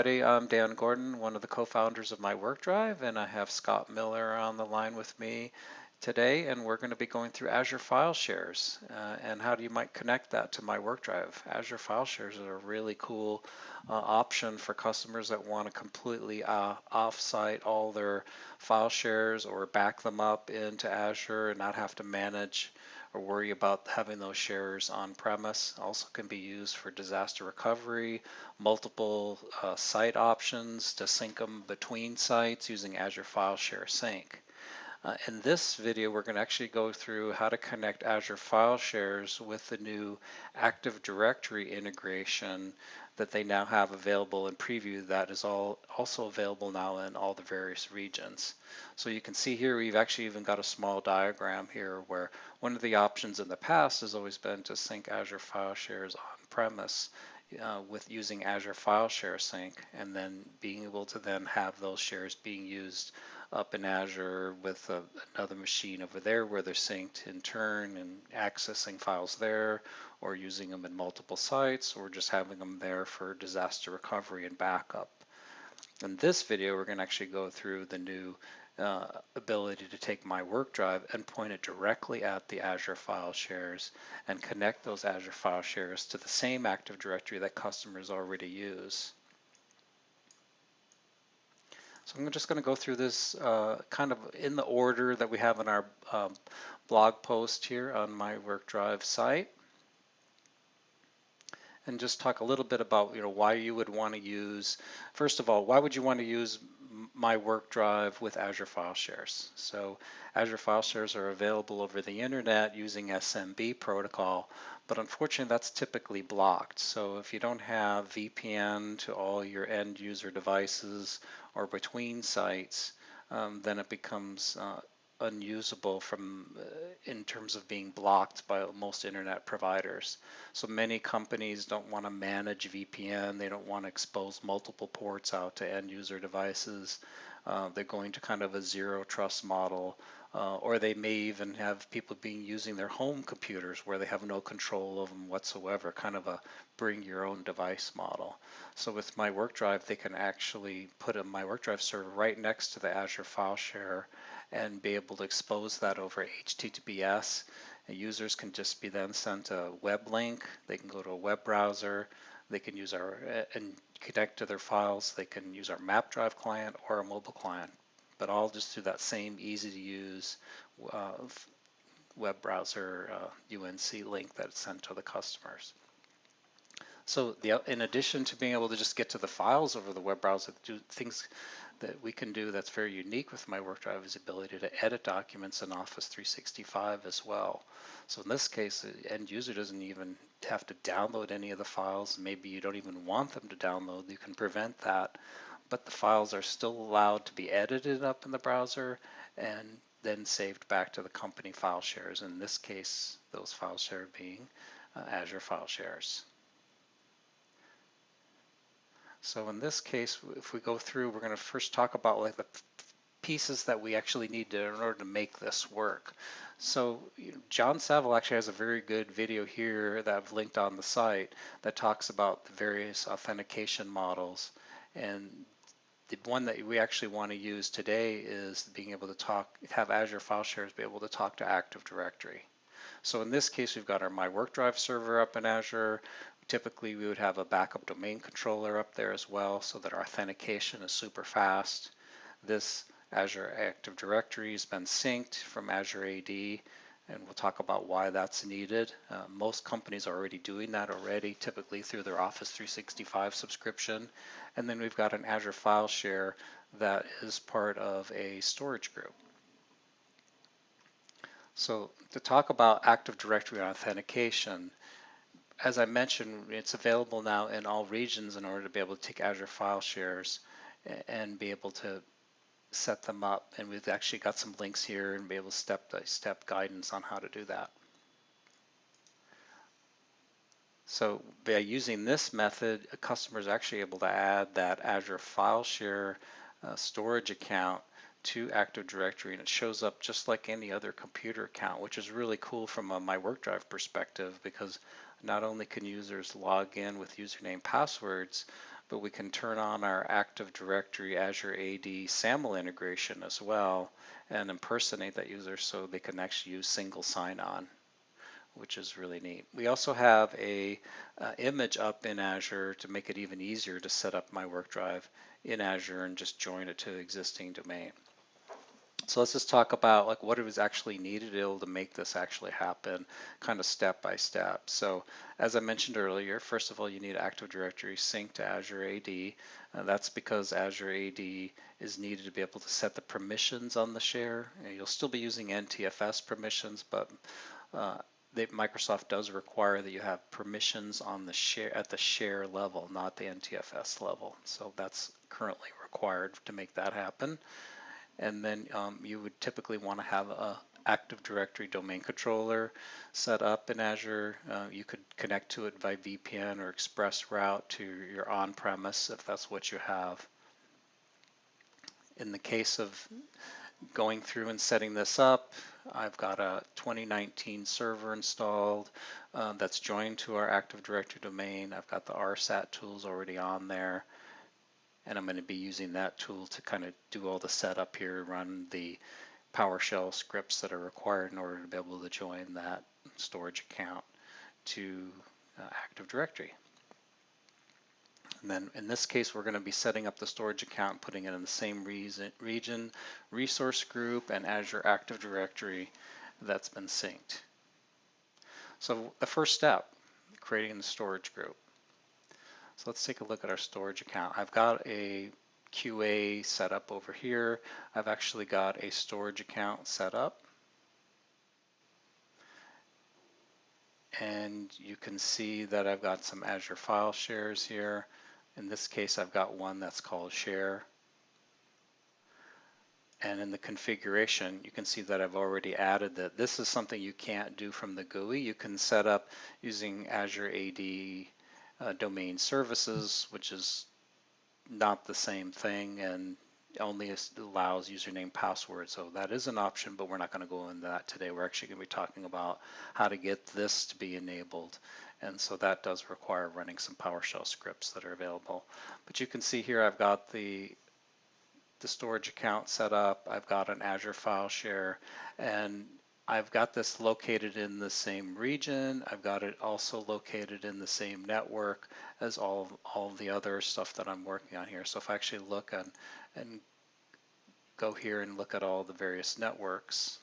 everybody. I'm Dan Gordon, one of the co-founders of MyWorkDrive, and I have Scott Miller on the line with me today, and we're going to be going through Azure File Shares and how you might connect that to MyWorkDrive. Azure File Shares are a really cool option for customers that want to completely off-site all their file shares or back them up into Azure and not have to manage or worry about having those shares on premise. Also can be used for disaster recovery, multiple site options to sync them between sites using Azure File Share Sync. In this video, we're going to actually go through how to connect Azure File Shares with the new Active Directory integration that they now have available in preview that is also available now in all the various regions. So you can see here we've actually even got a small diagram here where one of the options in the past has always been to sync Azure File Shares on premise with using Azure File Share Sync, and then being able to then have those shares being used up in Azure with another machine over there where they're synced in turn and accessing files there, or using them in multiple sites, or just having them there for disaster recovery and backup. In this video, we're going to actually go through the new ability to take MyWorkDrive and point it directly at the Azure File Shares and connect those Azure File Shares to the same Active Directory that customers already use. So I'm just going to go through this kind of in the order that we have in our blog post here on my WorkDrive site, and just talk a little bit about why you would want to use. First of all, why would you want to use my WorkDrive with Azure File Shares? So Azure File Shares are available over the internet using SMB protocol, but unfortunately that's typically blocked. So if you don't have VPN to all your end user devices or between sites, then it becomes unusable in terms of being blocked by most internet providers. So many companies don't want to manage VPN. They don't want to expose multiple ports out to end user devices. They're going to kind of a zero trust model, or they may even have people using their home computers where they have no control of them whatsoever, kind of a bring your own device model. So with MyWorkDrive, they can actually put a MyWorkDrive server right next to the Azure File Share and be able to expose that over HTTPS. And users can just be then sent a web link. They can go to a web browser. They can use and connect to their files. They can use our MapDrive client or a mobile client, but all just through that same easy to use web browser UNC link that's sent to the customers. So in addition to being able to just get to the files over the web browser, do things that we can do that's very unique with MyWorkDrive is the ability to edit documents in Office 365 as well. So in this case, the end user doesn't even have to download any of the files. Maybe you don't even want them to download. You can prevent that, but the files are still allowed to be edited up in the browser and then saved back to the company file shares. In this case, those file shares being Azure File Shares. So in this case, if we go through, we're going to first talk about like the pieces that we actually need in order to make this work. So John Saville actually has a very good video here that I've linked on the site that talks about the various authentication models. And the one that we actually want to use today is being able to have Azure File Shares be able to talk to Active Directory. So in this case, we've got our MyWorkDrive server up in Azure. Typically, we would have a backup domain controller up there as well so that our authentication is super fast. This Azure Active Directory has been synced from Azure AD, and we'll talk about why that's needed. Most companies are already doing that already, typically through their Office 365 subscription. And then we've got an Azure File Share that is part of a storage group. So to talk about Active Directory authentication, as I mentioned, it's available now in all regions in order to be able to take Azure File Shares and be able to set them up. And we've actually got some links here and be able to step-by-step guidance on how to do that. So by using this method, a customer is actually able to add that Azure File Share storage account to Active Directory, and it shows up just like any other computer account, which is really cool from a MyWorkDrive perspective, because not only can users log in with username passwords, but we can turn on our Active Directory Azure AD SAML integration as well and impersonate that user so they can actually use single sign-on, which is really neat. We also have a image up in Azure to make it even easier to set up MyWorkDrive in Azure and just join it to the existing domain. So let's just talk about like what is actually needed to be able to make this actually happen, kind of step by step. So as I mentioned earlier, first of all, you need Active Directory sync to Azure AD. That's because Azure AD is needed to be able to set the permissions on the share. You'll still be using NTFS permissions, but Microsoft does require that you have permissions on the share at the share level, not the NTFS level. So that's currently required to make that happen. And then you would typically want to have a Active Directory domain controller set up in Azure. You could connect to it by VPN or express route to your on-premise if that's what you have. In the case of going through and setting this up, I've got a 2019 server installed that's joined to our Active Directory domain. I've got the RSAT tools already on there, and I'm going to be using that tool to kind of do all the setup here, run the PowerShell scripts that are required in order to be able to join that storage account to Active Directory. And then in this case, we're going to be setting up the storage account, putting it in the same region, resource group, and Azure Active Directory that's been synced. So the first step, creating the storage group. So let's take a look at our storage account. I've got a QA set up over here. I've actually got a storage account set up. And you can see that I've got some Azure File Shares here. In this case, I've got one that's called Share. And in the configuration, you can see that I've already added that. This is something you can't do from the GUI. You can set up using Azure AD domain services, which is not the same thing and only allows username password. So that is an option, but we're not going to go into that today. We're actually going to be talking about how to get this to be enabled. And so that does require running some PowerShell scripts that are available. But you can see here I've got the storage account set up. I've got an Azure File Share, and I've got this located in the same region. I've got it also located in the same network as all the other stuff that I'm working on here. So if I actually look and go here and look at all the various networks,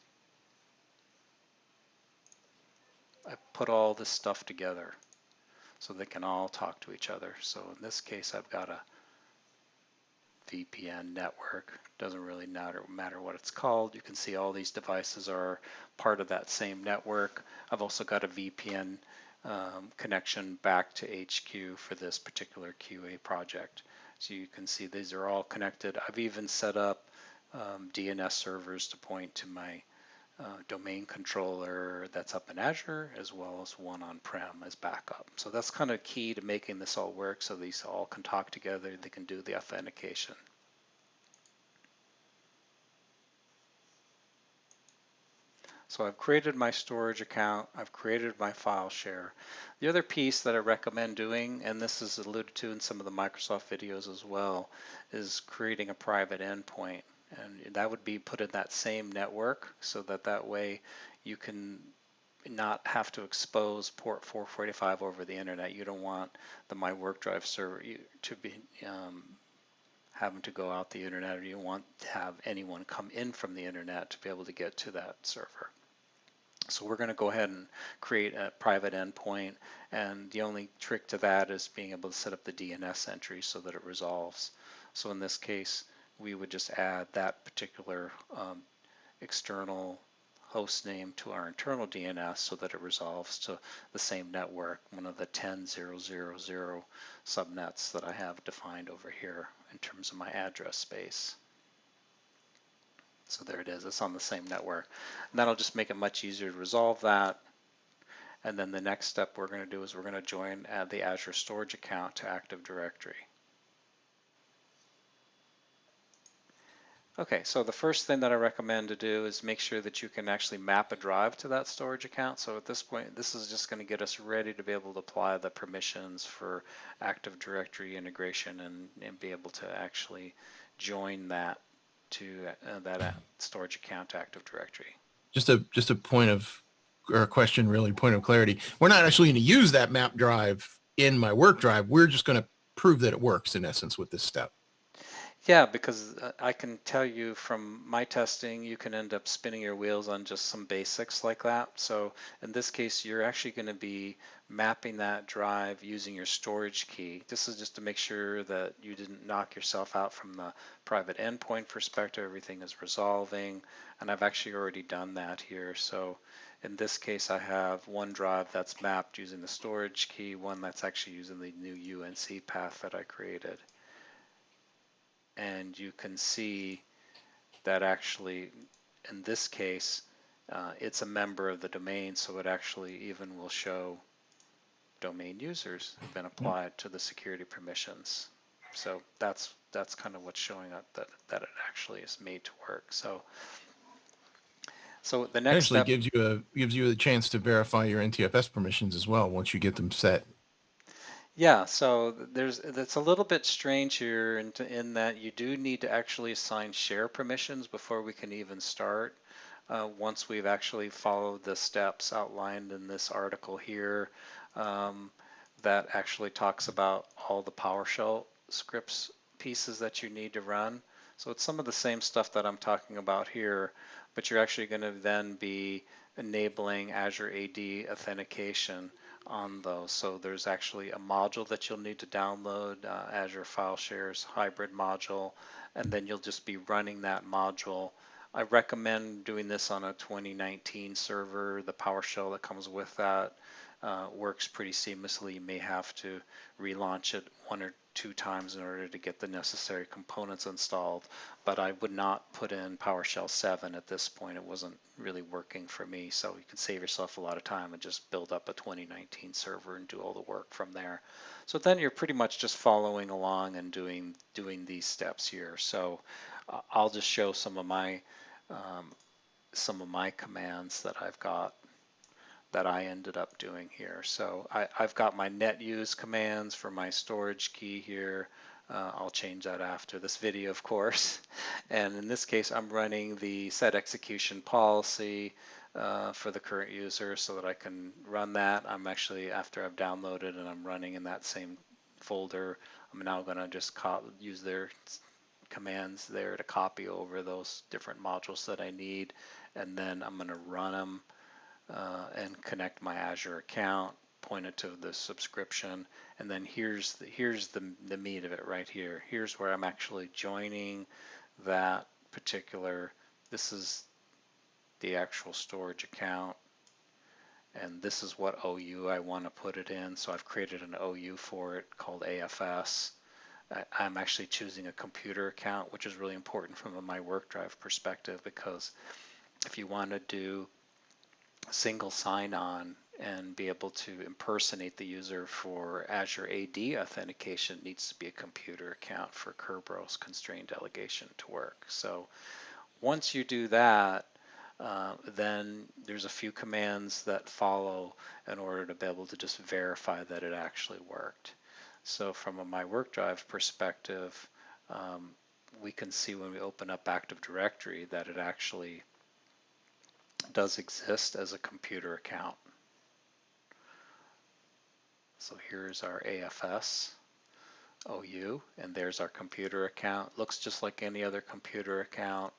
I put all this stuff together so they can all talk to each other. So in this case, I've got a VPN network. Doesn't really matter what it's called. You can see all these devices are part of that same network. I've also got a VPN connection back to HQ for this particular QA project. So you can see these are all connected. I've even set up DNS servers to point to my domain controller that's up in Azure, as well as one on-prem as backup. So that's kind of key to making this all work, so these all can talk together, they can do the authentication. So I've created my storage account, I've created my file share. The other piece that I recommend doing, and this is alluded to in some of the Microsoft videos as well, is creating a private endpoint. And that would be put in that same network so that way you can not have to expose port 445 over the internet. You don't want the MyWorkDrive server to be having to go out the internet, or you want to have anyone come in from the internet to be able to get to that server. So we're going to go ahead and create a private endpoint, and the only trick to that is being able to set up the DNS entry so that it resolves. So in this case, we would just add that particular external host name to our internal DNS so that it resolves to the same network, one of the 10.0.0.0 subnets that I have defined over here in terms of my address space. So there it is, it's on the same network. And that'll just make it much easier to resolve that. And then the next step we're going to do is we're going to join the Azure storage account to Active Directory. Okay, so the first thing that I recommend to do is make sure that you can actually map a drive to that storage account. So at this point, this is just going to get us ready to be able to apply the permissions for Active Directory integration and be able to actually join that to that storage account to Active Directory. Just a point of, or a question, really, point of clarity. We're not actually going to use that map drive in MyWorkDrive. We're just going to prove that it works in essence with this step. Yeah, because I can tell you from my testing, you can end up spinning your wheels on just some basics like that. So in this case, you're actually going to be mapping that drive using your storage key. This is just to make sure that you didn't knock yourself out from the private endpoint perspective. Everything is resolving, and I've actually already done that here. So in this case, I have one drive that's mapped using the storage key, one that's actually using the new UNC path that I created. And you can see that actually, in this case, it's a member of the domain, so it actually even will show domain users have been Yep. applied to the security permissions. So that's kind of what's showing up that it actually is made to work. So the It next actually step. gives you a chance to verify your NTFS permissions as well once you get them set. Yeah, so that's a little bit strange here in that you do need to actually assign share permissions before we can even start. Once we've actually followed the steps outlined in this article here, um, that actually talks about all the PowerShell scripts pieces that you need to run. So it's some of the same stuff that I'm talking about here, but you're actually going to then be enabling Azure AD authentication on those. So there's actually a module that you'll need to download, Azure File Shares hybrid module, and then you'll just be running that module. I recommend doing this on a 2019 server. The PowerShell that comes with that works pretty seamlessly. You may have to relaunch it one or two times in order to get the necessary components installed, but I would not put in PowerShell 7 at this point. It wasn't really working for me, so you can save yourself a lot of time and just build up a 2019 server and do all the work from there. So then you're pretty much just following along and doing these steps here. So I'll just show um, some of my commands that I've got that I ended up doing here. So I've got my net use commands for my storage key here. I'll change that after this video, of course. And in this case, I'm running the set execution policy for the current user so that I can run that. I'm actually, after I've downloaded and I'm running in that same folder, I'm now going to just use their commands there to copy over those different modules that I need. And then I'm going to run them and connect my Azure account, point it to the subscription, and then here's the meat of it right here. Here's where I'm actually joining that particular. This is the actual storage account, and this is what OU I want to put it in. So I've created an OU for it called AFS. I'm actually choosing a computer account, which is really important from a MyWorkDrive perspective, because if you want to do single sign-on and be able to impersonate the user for Azure AD authentication, it needs to be a computer account for Kerberos constrained delegation to work. So once you do that, then there's a few commands that follow in order to be able to just verify that it actually worked. So from a MyWorkDrive perspective, we can see when we open up Active Directory that it actually does exist as a computer account. So here's our AFS OU, and there's our computer account. Looks just like any other computer account.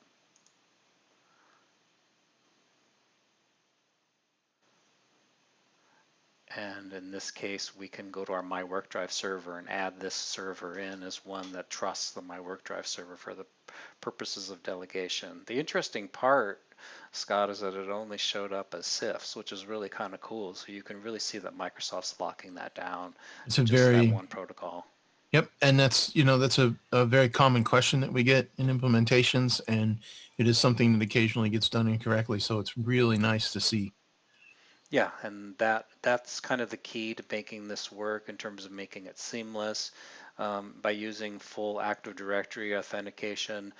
And in this case, we can go to our MyWorkDrive server and add this server in as one that trusts the MyWorkDrive server for the purposes of delegation. The interesting part, Scott, is that it only showed up as CIFS, which is really kind of cool. So you can really see that Microsoft's locking that down It's to a just that very, one protocol. yep. And that's a very common question that we get in implementations, and it is something that occasionally gets done incorrectly. So it's really nice to see. Yeah, and that's kind of the key to making this work in terms of making it seamless. By using full Active Directory authentication,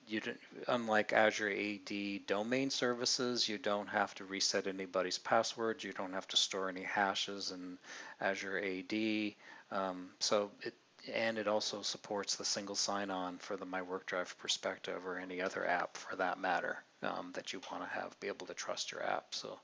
you don't, unlike Azure AD domain services, you don't have to reset anybody's passwords. You don't have to store any hashes in Azure AD. And it also supports the single sign-on for the MyWorkDrive perspective or any other app for that matter that you want to have be able to trust your app. So,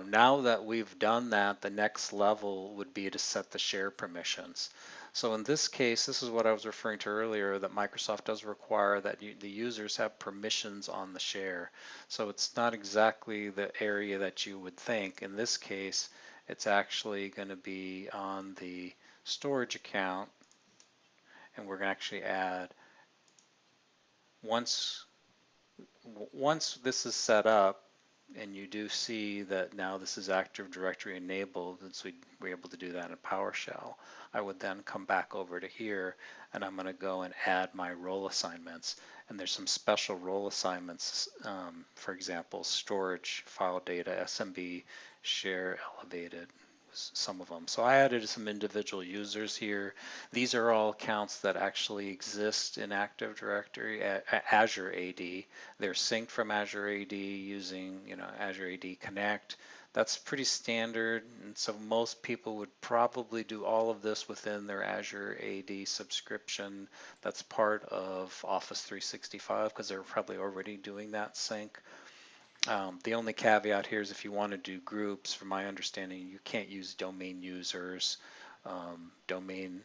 now that we've done that, the next level would be to set the share permissions. So in this case, this is what I was referring to earlier, that Microsoft does require that the users have permissions on the share. So it's not exactly the area that you would think. In this case, it's actually going to be on the storage account, and we're going to actually add, once this is set up, and you do see that now this is Active Directory enabled, and so we're able to do that in PowerShell. I would then come back over to here, and I'm going to go and add my role assignments. And there's some special role assignments, for example, storage, file data, SMB, share, elevated, some of them. So I added some individual users here. These are all accounts that actually exist in Active Directory, Azure AD. They're synced from Azure AD using, Azure AD Connect. That's pretty standard, and so most people would probably do all of this within their Azure AD subscription. That's part of Office 365 because they're probably already doing that sync. The only caveat here is if you want to do groups, from my understanding, you can't use domain users, domain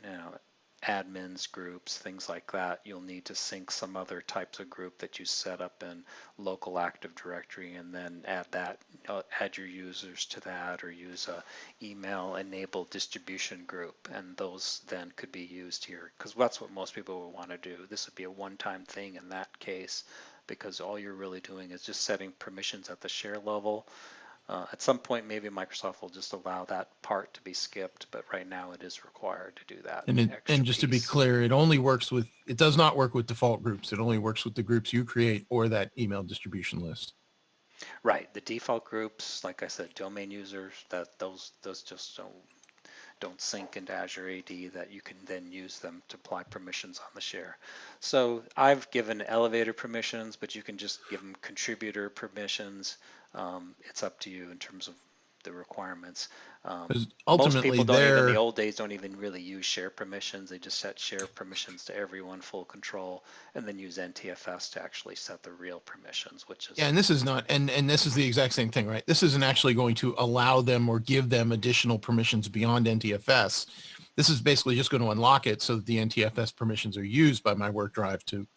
admins groups, things like that. You'll need to sync some other types of group that you set up in local Active Directory and then add your users to that, or use a email enabled distribution group, and those then could be used here because that's what most people would want to do. This would be a one-time thing in that case, because all you're really doing is just setting permissions at the share level. At some point, maybe Microsoft will just allow that part to be skipped, but right now it is required to do that And just to be clear, it does not work with default groups. It only works with the groups you create or that email distribution list. Right. The default groups, like I said, domain users, those just don't sync into Azure AD, that you can then use them to apply permissions on the share. So I've given elevator permissions, but you can just give them contributor permissions. It's up to you in terms of the requirements. Most people don't even, in the old days, don't even really use share permissions. They just set share permissions to everyone, full control, and then use NTFS to actually set the real permissions, which is... Yeah, and this is not, and this is the exact same thing, right? This isn't actually going to allow them or give them additional permissions beyond NTFS. This is basically just going to unlock it so that the NTFS permissions are used by MyWorkDrive to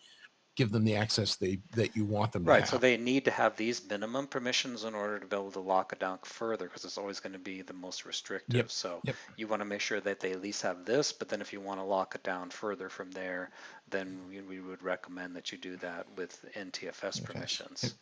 give them the access that you want them to have. Right, so they need to have these minimum permissions in order to be able to lock it down further, because it's always going to be the most restrictive. Yep. So you want to make sure that they at least have this, but then if you want to lock it down further from there, then we would recommend that you do that with NTFS permissions. Yep.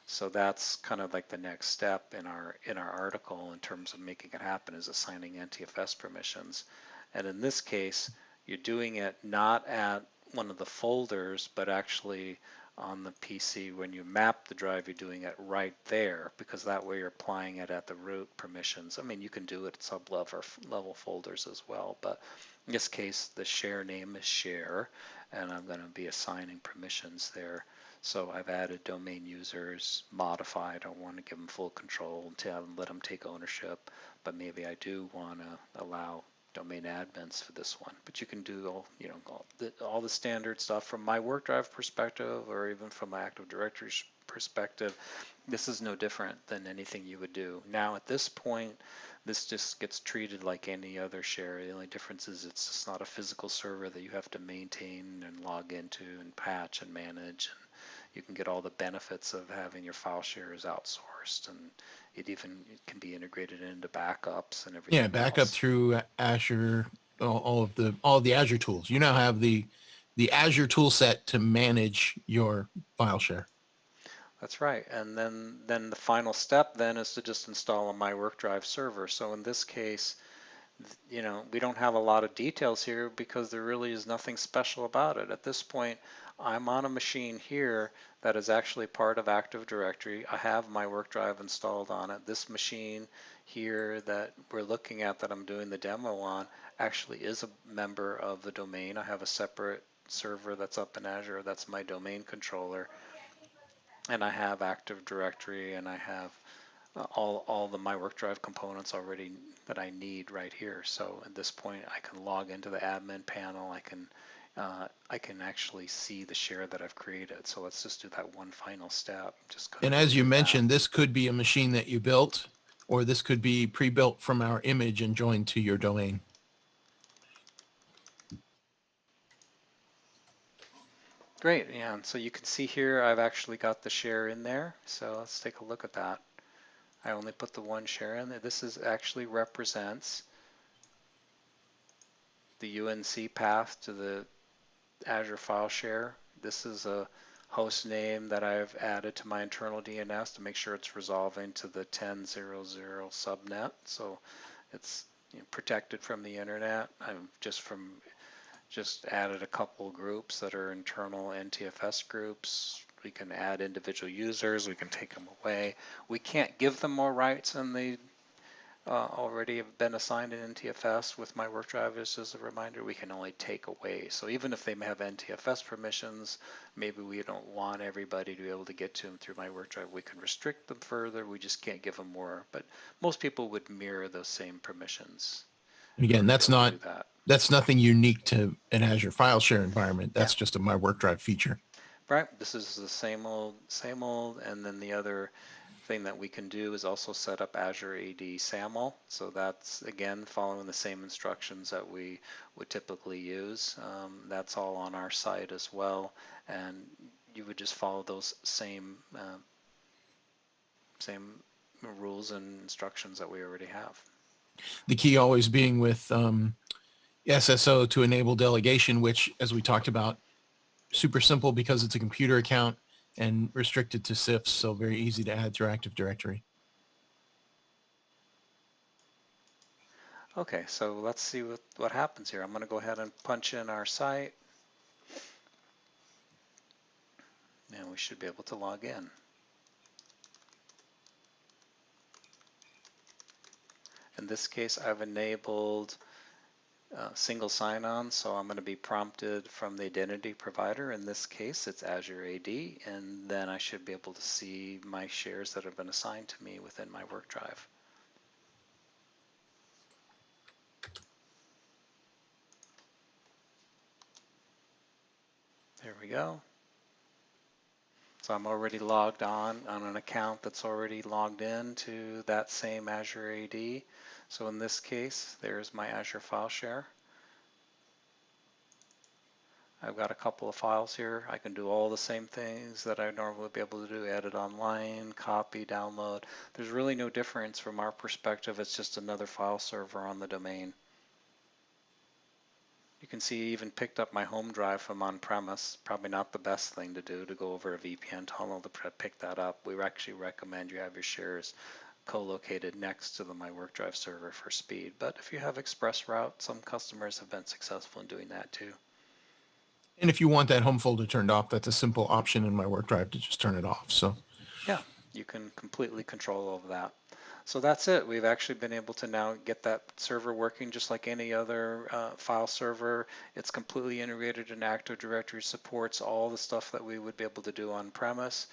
So that's kind of like the next step in our article in terms of making it happen, is assigning NTFS permissions. And in this case, you're doing it not at one of the folders, but actually on the PC. When you map the drive, you're doing it right there, because that way you're applying it at the root permissions. I mean, you can do it at sub-level folders as well, but in this case, the share name is share, and I'm going to be assigning permissions there. So I've added domain users, modified. I want to give them full control and let them take ownership, but maybe I do want to allow domain admins for this one. But you can do all the standard stuff from MyWorkDrive perspective, or even from my Active Directory perspective. This is no different than anything you would do. Now at this point, this just gets treated like any other share. The only difference is it's just not a physical server that you have to maintain and log into and patch and manage. And you can get all the benefits of having your file shares outsourced, and it can be integrated into backups and everything. Yeah, backup through Azure, all of the Azure tools. You now have the Azure tool set to manage your file share. That's right. And then the final step then is to just install a MyWorkDrive server. So in this case, we don't have a lot of details here because there really is nothing special about it. At this point, I'm on a machine here that is actually part of Active Directory. I have MyWorkDrive installed on it. This machine here that we're looking at, that I'm doing the demo on, actually is a member of the domain. I have a separate server that's up in Azure. That's my domain controller. And I have Active Directory, and I have all the MyWorkDrive components already that I need right here. So at this point, I can log into the admin panel. I can actually see the share that I've created. So let's just do that one final step. Just And go as you through that. mentioned, this could be a machine that you built, or this could be pre-built from our image and joined to your domain. Great, yeah, and so you can see here I've actually got the share in there. So let's take a look at that. I only put the one share in there. This actually represents the UNC path to the Azure File Share. This is a host name that I've added to my internal DNS to make sure it's resolving to the 10.0.0 subnet. So it's protected from the internet. I'm just added a couple groups that are internal NTFS groups. We can add individual users. We can take them away. We can't give them more rights than they already have been assigned in NTFS. With MyWorkDrive, just as a reminder, we can only take away. So even if they may have NTFS permissions, maybe we don't want everybody to be able to get to them through MyWorkDrive. We can restrict them further. We just can't give them more. But most people would mirror those same permissions. And again, that's nothing unique to an Azure File Share environment. That's just a MyWorkDrive feature. Right. This is the same old. And then the other thing that we can do is also set up Azure AD SAML. So that's, again, following the same instructions that we would typically use. That's all on our site as well. And you would just follow those same rules and instructions that we already have. The key always being with SSO to enable delegation, which, as we talked about, super simple because it's a computer account and restricted to CIFS, so very easy to add through Active Directory. Okay, so let's see what happens here. I'm going to go ahead and punch in our site, and we should be able to log in. In this case, I've enabled single sign-on, so I'm going to be prompted from the identity provider. In this case, it's Azure AD, and then I should be able to see my shares that have been assigned to me within MyWorkDrive. There we go. So I'm already logged on an account that's already logged in to that same Azure AD. So in this case, there's my Azure File Share. I've got a couple of files here. I can do all the same things that I normally would be able to do, edit online, copy, download. There's really no difference from our perspective. It's just another file server on the domain. You can see I even picked up my home drive from on-premise. Probably not the best thing to do to go over a VPN tunnel to pick that up. We actually recommend you have your shares co-located next to the MyWorkDrive server for speed. But if you have ExpressRoute, some customers have been successful in doing that too. And if you want that home folder turned off, that's a simple option in MyWorkDrive to just turn it off. So yeah, you can completely control all of that. So that's it. We've actually been able to now get that server working just like any other file server. It's completely integrated in Active Directory, supports all the stuff that we would be able to do on premise.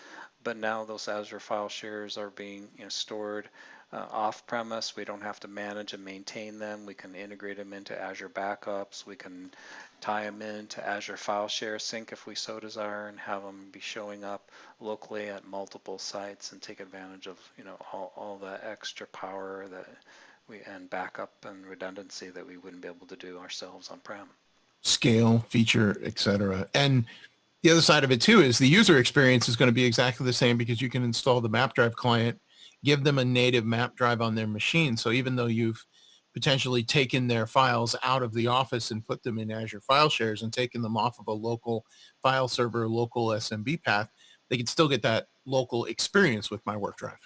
But now those Azure File Shares are being stored off premise. We don't have to manage and maintain them. We can integrate them into Azure backups. We can tie them into Azure File Share Sync if we so desire, and have them be showing up locally at multiple sites and take advantage of all the extra power and backup and redundancy that we wouldn't be able to do ourselves on-prem. Scale, feature, etc. And the other side of it too is the user experience is going to be exactly the same because you can install the MapDrive client, give them a native MapDrive on their machine. So even though you've potentially taken their files out of the office and put them in Azure File Shares and taken them off of a local file server, local SMB path, they can still get that local experience with MyWorkDrive.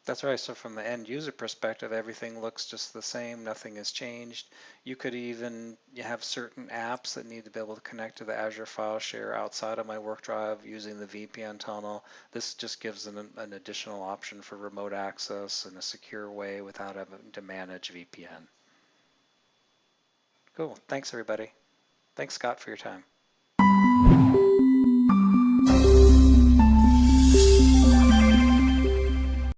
That's right. So from the end user perspective, everything looks just the same. Nothing has changed. You could even have certain apps that need to be able to connect to the Azure File Share outside of MyWorkDrive using the VPN tunnel. This just gives an additional option for remote access in a secure way without having to manage VPN. Cool. Thanks, everybody. Thanks, Scott, for your time.